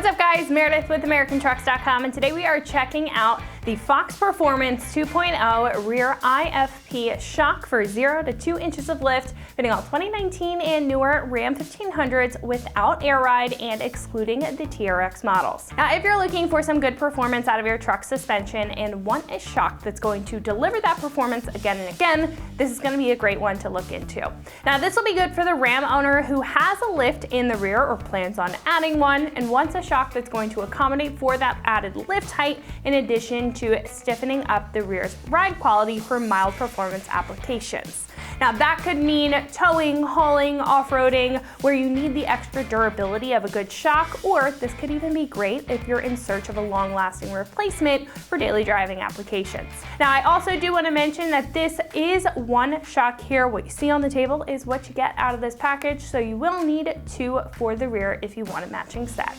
What's up guys, Meredith with AmericanTrucks.com, and today we are checking out the Fox Performance 2.0 Rear IFP Shock for 0 to 2 inches of lift, fitting all 2019 and newer Ram 1500s without air ride and excluding the TRX models. Now, if you're looking for some good performance out of your truck suspension and want a shock that's going to deliver that performance again and again, this is going to be a great one to look into. Now, this will be good for the Ram owner who has a lift in the rear or plans on adding one and wants a shock that's going to accommodate for that added lift height, in addition to stiffening up the rear's ride quality for mild performance applications. Now, that could mean towing, hauling, off-roading, where you need the extra durability of a good shock, or this could even be great if you're in search of a long-lasting replacement for daily driving applications. Now, I also do want to mention that this is one shock here. What you see on the table is what you get out of this package, so you will need two for the rear if you want a matching set.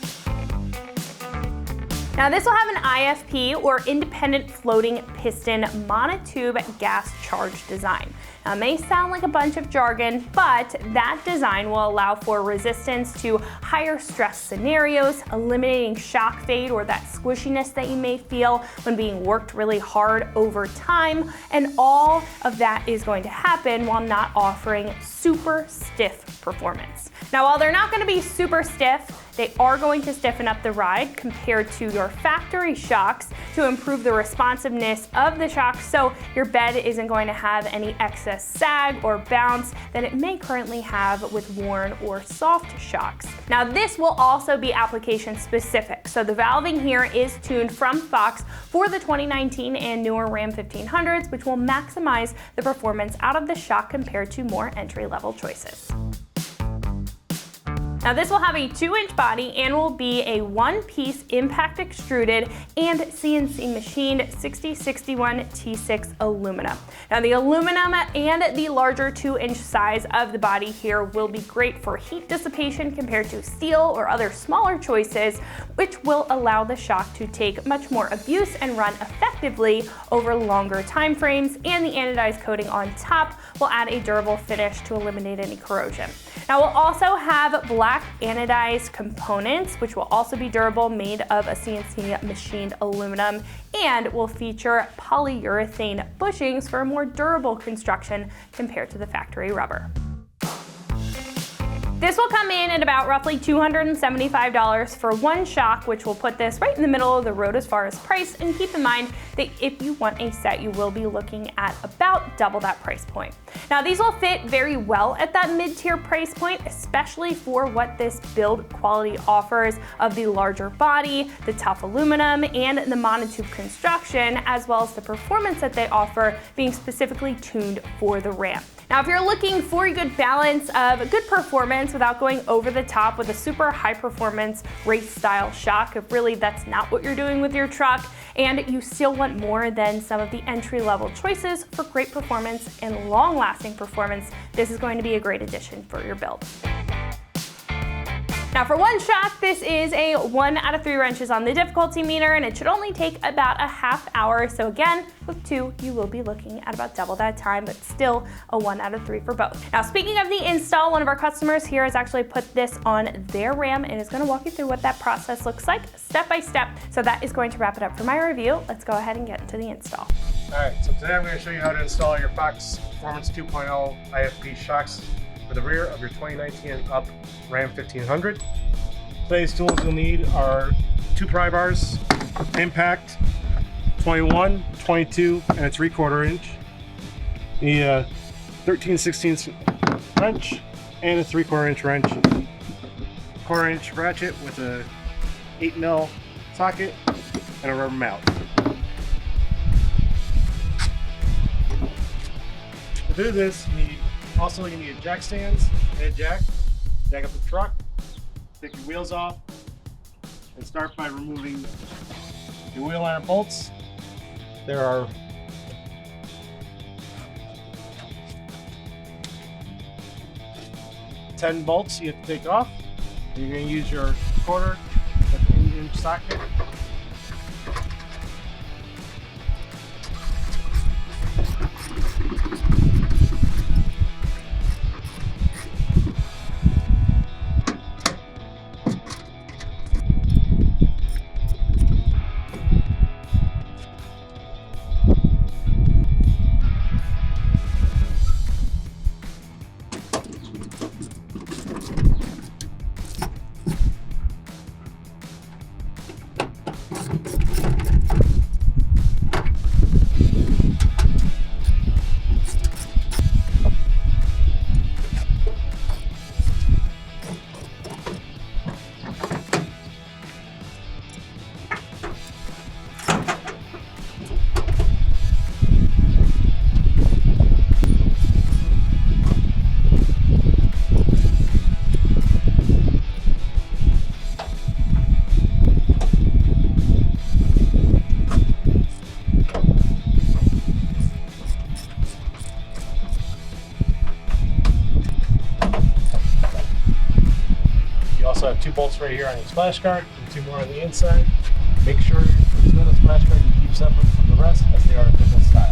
Now, this will have an IFP, or independent floating piston monotube gas charge design. Now, it may sound like a bunch of jargon, but that design will allow for resistance to higher stress scenarios, eliminating shock fade or that squishiness that you may feel when being worked really hard over time, and all of that is going to happen while not offering super stiff performance. Now, while they're not going to be super stiff, they are going to stiffen up the ride compared to your factory shocks to improve the responsiveness of the shock, so your bed isn't going to have any excess sag or bounce that it may currently have with worn or soft shocks. Now, this will also be application specific, so the valving here is tuned from Fox for the 2019 and newer Ram 1500s, which will maximize the performance out of the shock compared to more entry-level choices. Now, this will have a 2-inch body and will be a one-piece impact extruded and CNC machined 6061 T6 aluminum. Now, the aluminum and the larger 2-inch size of the body here will be great for heat dissipation compared to steel or other smaller choices, which will allow the shock to take much more abuse and run effectively over longer time frames, and the anodized coating on top will add a durable finish to eliminate any corrosion. Now, we'll also have black anodized components, which will also be durable, made of a CNC machined aluminum, and will feature polyurethane bushings for a more durable construction compared to the factory rubber. This will come in at about roughly $275 for one shock, which will put this right in the middle of the road as far as price, and keep in mind that if you want a set, you will be looking at about double that price point. Now, these will fit very well at that mid-tier price point, especially for what this build quality offers of the larger body, the tough aluminum, and the monotube construction, as well as the performance that they offer being specifically tuned for the Ram. Now, if you're looking for a good balance of good performance without going over the top with a super high performance race style shock, if really that's not what you're doing with your truck, and you still want more than some of the entry level choices for great performance and long lasting performance, this is going to be a great addition for your build. Now, for one shock, this is a 1 out of 3 wrenches on the difficulty meter, and it should only take about a half hour. So again, with 2, you will be looking at about double that time, but still a 1 out of 3 for both. Now, speaking of the install, one of our customers here has actually put this on their Ram and is going to walk you through what that process looks like step by step. So that is going to wrap it up for my review. Let's go ahead and get into the install. All right, so today I'm going to show you how to install your Fox Performance 2.0 IFP shocks for the rear of your 2019 and up Ram 1500. Today's tools you'll need are 2 pry bars, impact, 21, 22, and a 3/4 inch. You need a 13/16 wrench and a 3/4 inch wrench. 1/4 inch ratchet with a 8mm socket and a rubber mount. To do this, you need jack stands and a jack up the truck, take your wheels off, and start by removing your wheel iron bolts. There are 10 bolts you have to take off. You're going to use your 1/4 inch socket. 2 bolts right here on your splash guard and 2 more on the inside. Make sure the 2 on the splash guard you keep separate from the rest as they are a different style.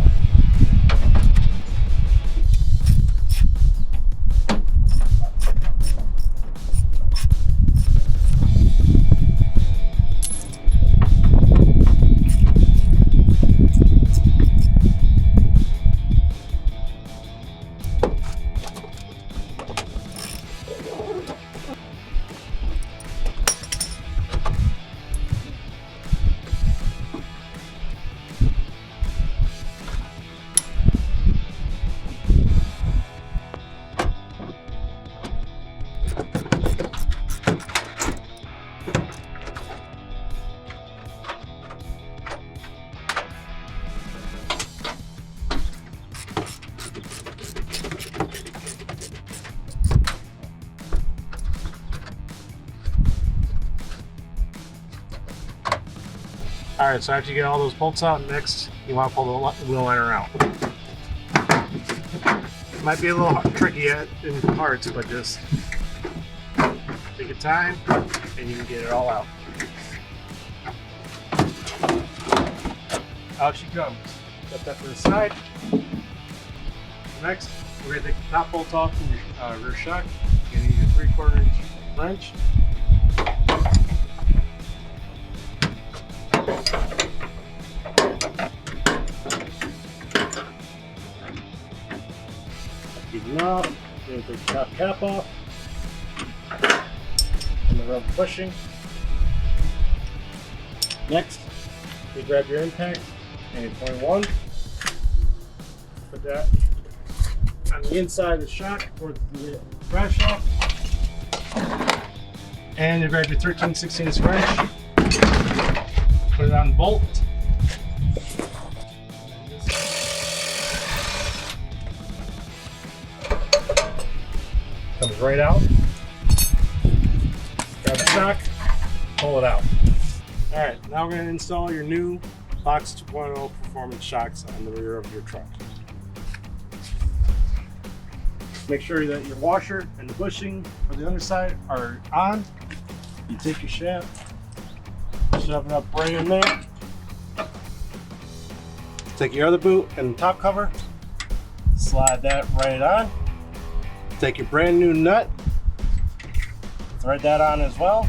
Alright, so after you get all those bolts out, next you want to pull the wheel liner out. It might be a little tricky in parts, but just take your time and you can get it all out. Out she comes. Set that to the side. Next, we're going to take the top bolt off from your rear shock. You're going to use a 3/4 inch wrench. Even up, you're going to take the top cap off and the rubber bushing. Next, you grab your impact and your 21. Put that on the inside of the shock towards the crash off. And you grab your 13/16 wrench, put it on the bolt. Comes right out. Grab the shock, pull it out. Alright, now we're going to install your new Fox 2.0 performance shocks on the rear of your truck. Make sure that your washer and the bushing for the underside are on. You take your shaft, shove it up right in there. Take your other boot and the top cover, slide that right on. Take your brand new nut, thread that on as well.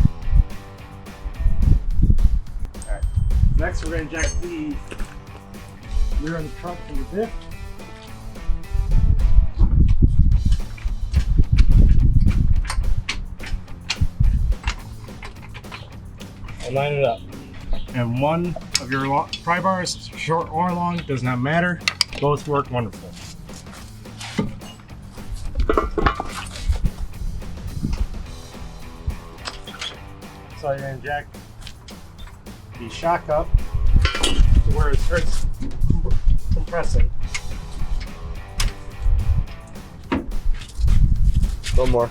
Alright, next we're going to jack the rear of the trunk from the diff. And line it up. And one of your pry bars, short or long, does not matter. Both work wonderful. So you're going to jack the shock up to where it starts compressing. One more.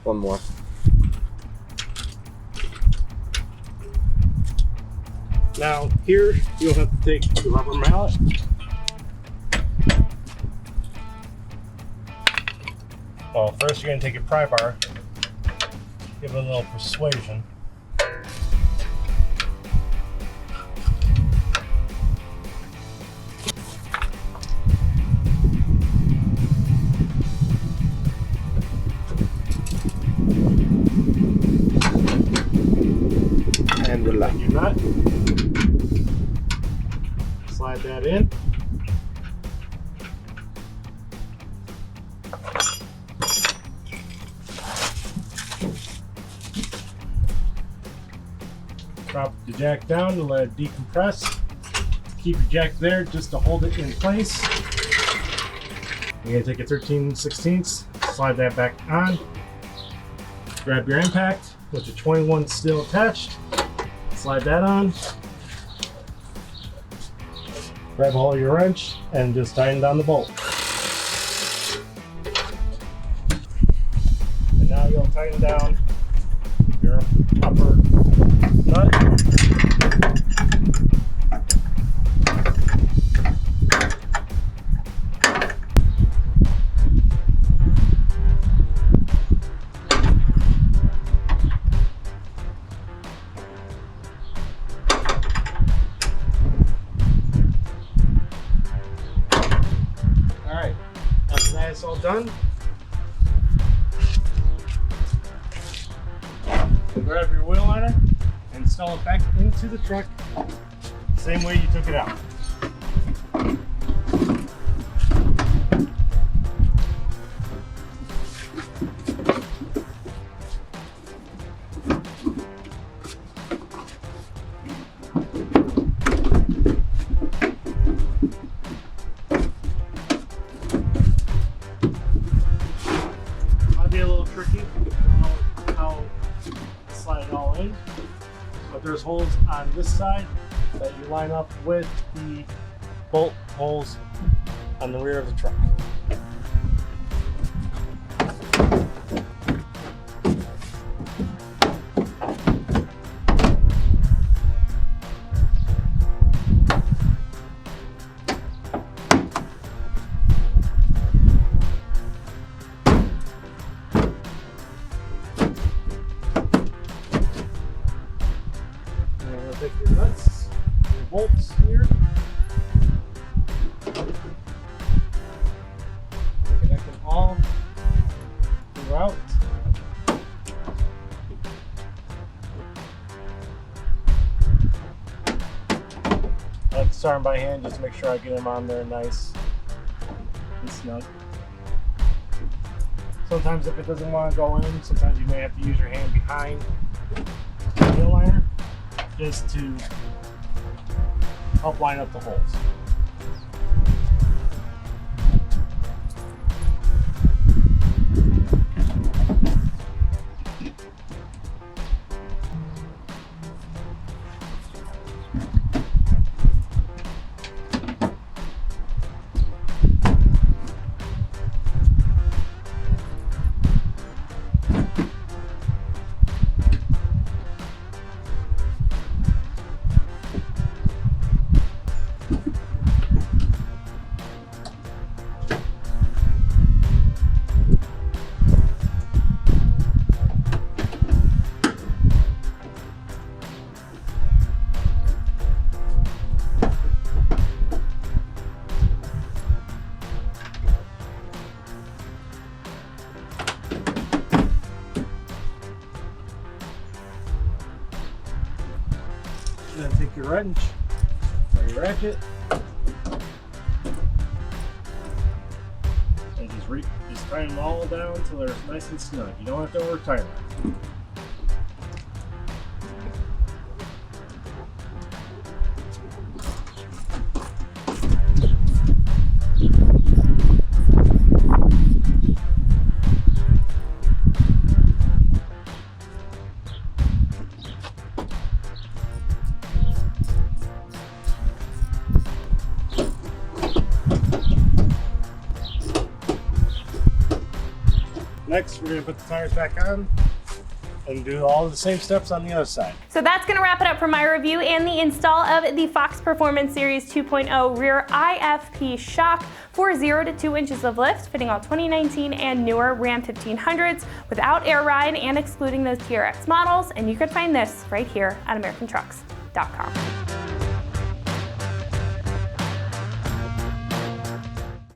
One more. Now here you'll have to take the rubber mallet. Well, first you're going to take your pry bar, give it a little persuasion. And relax your nut. Slide that in. Drop the jack down to let it decompress. Keep your jack there just to hold it in place. You're going to take a 13/16, slide that back on. Grab your impact with the 21 still attached. Slide that on. Grab all your wrench and just tighten down the bolt. And now you'll tighten down your upper nut. done, grab your wheel liner and install it back into the truck same way you took it out. Might be a little tricky, I don't know how to slide it all in, but there's holes on this side that you line up with the bolt holes on the rear of the truck. Take your nuts, your bolts here, connect them all throughout. I like to start them by hand just to make sure I get them on there nice and snug. Sometimes if it doesn't want to go in, sometimes you may have to use your hand behind the wheel liner just to help line up the holes. Then take your wrench or your ratchet and just tie them all down until they're nice and snug. You don't have to over tie them. Next, we're going to put the tires back on and do all the same steps on the other side. So that's going to wrap it up for my review and the install of the Fox Performance Series 2.0 Rear IFP Shock for 0 to 2 inches of lift, fitting all 2019 and newer Ram 1500s without air ride and excluding those TRX models. And you can find this right here at AmericanTrucks.com.